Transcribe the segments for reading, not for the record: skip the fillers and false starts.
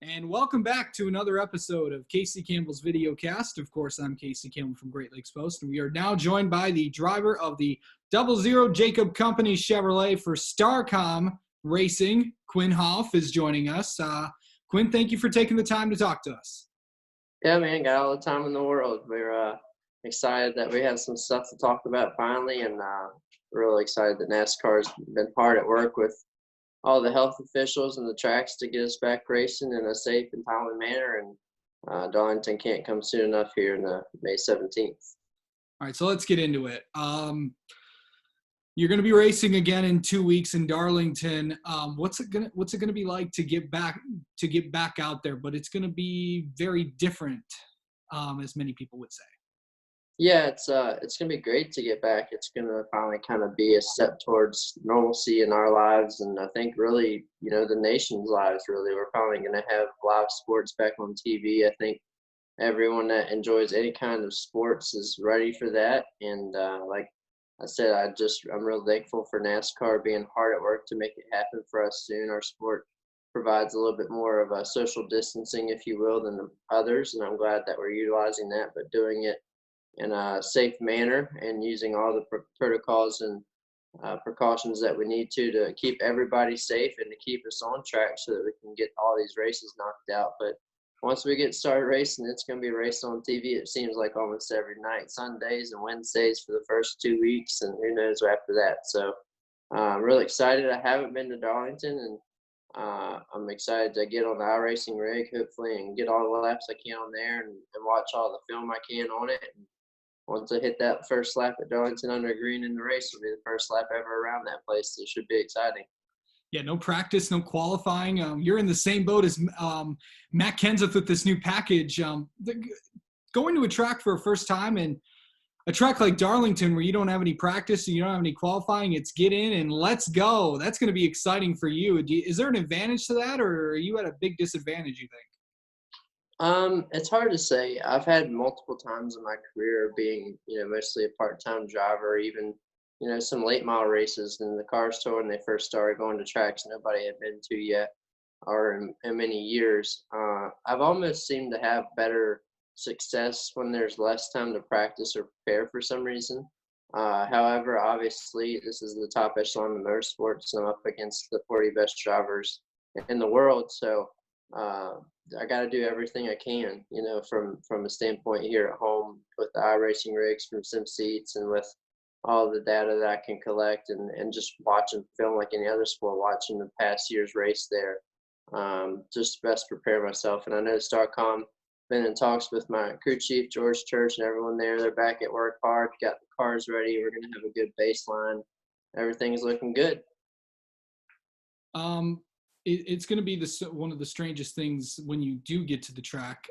And welcome back to another episode of Casey Campbell's Videocast. Of course, I'm Casey Campbell from Great Lakes Post, and we are now joined by the driver of the 00 Jacob Company Chevrolet for Starcom Racing. Quin Houff is joining us. Quin, thank you for taking the time to talk to us. Yeah, man, got all the time in the world. We're excited that we have some stuff to talk about finally, and really excited that NASCAR's been hard at work with all the health officials and the tracks to get us back racing in a safe and timely manner. And Darlington can't come soon enough here in May 17th. All right, so let's get into it. You're going to be racing again in 2 weeks in Darlington. What's it gonna be like to get back out there? But it's going to be very different, as many people would say. Yeah, it's gonna be great to get back. It's gonna finally kind of be a step towards normalcy in our lives, and I think really, the nation's lives. Really, we're finally gonna have live sports back on TV. I think everyone that enjoys any kind of sports is ready for that. And like I said, I'm real thankful for NASCAR being hard at work to make it happen for us soon. Our sport provides a little bit more of a social distancing, if you will, than the others, and I'm glad that we're utilizing that, but doing it in a safe manner and using all the protocols and precautions that we need to keep everybody safe and to keep us on track so that we can get all these races knocked out. But once we get started racing, it's going to be raced on TV. It seems like almost every night, Sundays and Wednesdays for the first 2 weeks, and who knows after that. So I'm really excited. I haven't been to Darlington, and I'm excited to get on the iRacing rig, hopefully, and get all the laps I can on there and watch all the film I can on it. And once I hit that first lap at Darlington under green in the race, will be the first lap ever around that place. So it should be exciting. Yeah, no practice, no qualifying. You're in the same boat as Matt Kenseth with this new package. Going to a track for a first time, and a track like Darlington where you don't have any practice and you don't have any qualifying, it's get in and let's go. That's going to be exciting for you. Is there an advantage to that, or are you at a big disadvantage, you think? It's hard to say. I've had multiple times in my career being, mostly a part-time driver, even, some late mile races in the car store when they first started going to tracks nobody had been to yet or in many years. I've almost seemed to have better success when there's less time to practice or prepare for some reason. However, obviously, this is the top echelon of motorsports, and I'm up against the 40 best drivers in the world. So I got to do everything I can, from a standpoint here at home with the iRacing rigs from Sim Seats and with all the data that I can collect and just watching film like any other sport, watching the past year's race there, just best prepare myself. And I know Starcom been in talks with my crew chief, George Church, and everyone there. They're back at work hard, got the cars ready. We're going to have a good baseline. Everything's looking good. It's going to be one of the strangest things when you do get to the track.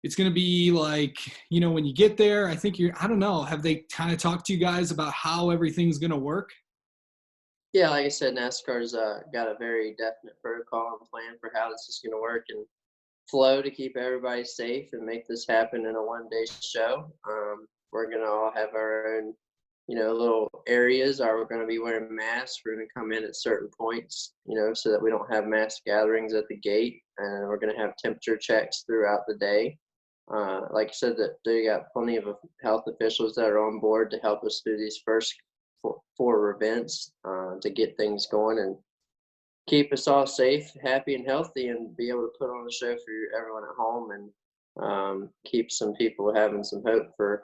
It's going to be like, when you get there, I think I don't know, have they kind of talked to you guys about how everything's going to work? Yeah, like I said, NASCAR's got a very definite protocol and plan for how this is going to work and flow to keep everybody safe and make this happen in a one-day show. We're going to all have our own little areas. We're going to be wearing masks. We're going to come in at certain points, so that we don't have mass gatherings at the gate. And we're going to have temperature checks throughout the day. Like I said, that they got plenty of health officials that are on board to help us through these first four events to get things going and keep us all safe, happy, and healthy, and be able to put on a show for everyone at home and keep some people having some hope for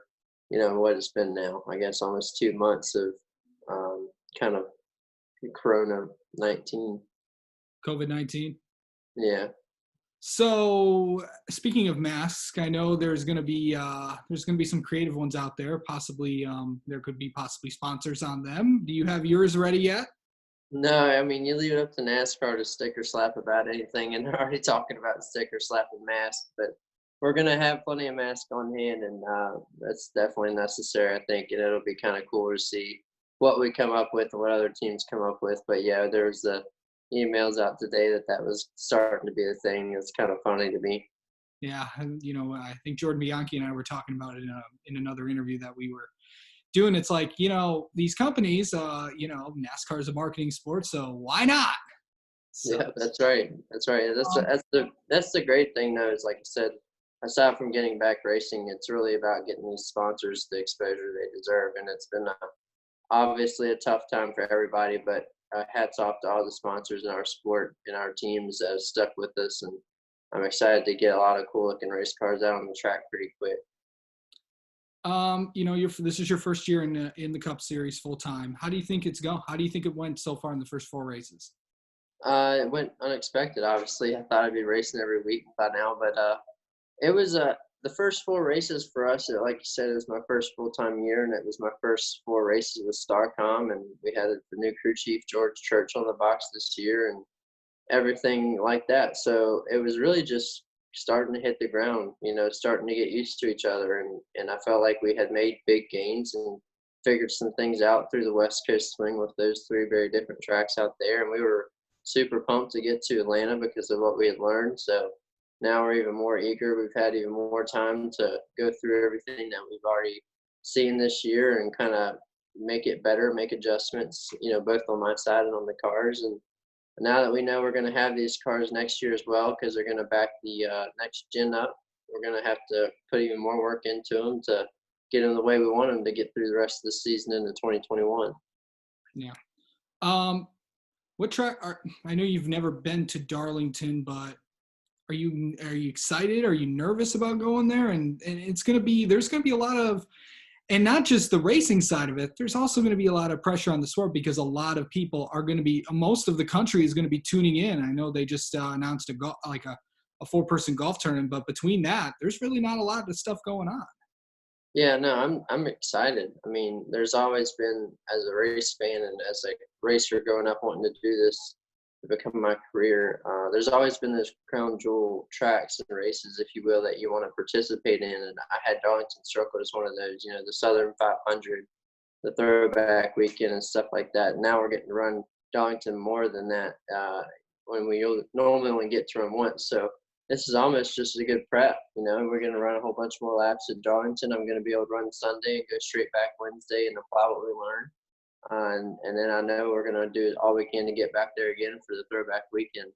what it's been now, I guess, almost 2 months of kind of COVID-19. Yeah. So speaking of masks, I know there's going to be some creative ones out there. Possibly there could be sponsors on them. Do you have yours ready yet? No, I mean, you leave it up to NASCAR to sticker slap about anything, and they're already talking about sticker slapping masks, but we're going to have plenty of masks on hand, and that's definitely necessary, I think, and it'll be kind of cool to see what we come up with and what other teams come up with. But yeah, there's the emails out today that was starting to be a thing. It's kind of funny to me. Yeah, and I think Jordan Bianchi and I were talking about it in another interview that we were doing. It's like, these companies, NASCAR is a marketing sport, so why not? So, Yeah, that's right. That's right. um, That's the great thing though, is like I said, aside from getting back racing, it's really about getting these sponsors the exposure they deserve. And it's been obviously a tough time for everybody, but hats off to all the sponsors in our sport and our teams that have stuck with us. And I'm excited to get a lot of cool looking race cars out on the track pretty quick. this is your first year in the Cup Series full time. How do you think it's going? How do you think it went so far in the first 4 races? It went unexpected, obviously. I thought I'd be racing every week by now, but it was the first 4 races for us. Like you said, it was my first full time year, and it was my first 4 races with Starcom, and we had the new crew chief George Church on the box this year, and everything like that. So it was really just starting to hit the ground, starting to get used to each other, and I felt like we had made big gains and figured some things out through the West Coast swing with those 3 very different tracks out there, and we were super pumped to get to Atlanta because of what we had learned. So now we're even more eager. We've had even more time to go through everything that we've already seen this year and kind of make it better, make adjustments, both on my side and on the cars. And now that we know we're going to have these cars next year as well, because they're going to back the next gen up, we're going to have to put even more work into them to get them the way we want them to get through the rest of the season into 2021. Yeah. Um, what track I know you've never been to Darlington, but are you excited? Are you nervous about going there? And there's gonna be a lot of, and not just the racing side of it, there's also going to be a lot of pressure on the sport because a lot of people are going to be, most of the country is going to be tuning in. I know they just announced a 4-person golf tournament, but between that, there's really not a lot of stuff going on. Yeah, no, I'm excited. I mean, there's always been, as a race fan and as a racer growing up wanting to do this to become my career, there's always been this crown jewel tracks and races, if you will, that you want to participate in. And I had Darlington Circle as one of those, the Southern 500, the throwback weekend and stuff like that. Now we're getting to run Darlington more than that when we normally only get to run once. So this is almost just a good prep. We're going to run a whole bunch more laps at Darlington. I'm going to be able to run Sunday and go straight back Wednesday and apply what we learned. And then I know we're going to do all we can to get back there again for the throwback weekend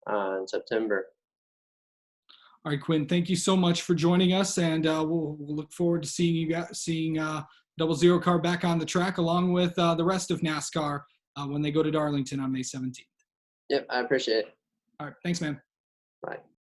in September. All right, Quinn, thank you so much for joining us, and we'll look forward to seeing 00 car back on the track along with the rest of NASCAR when they go to Darlington on May 17th. Yep, I appreciate it. All right, thanks, man. Bye.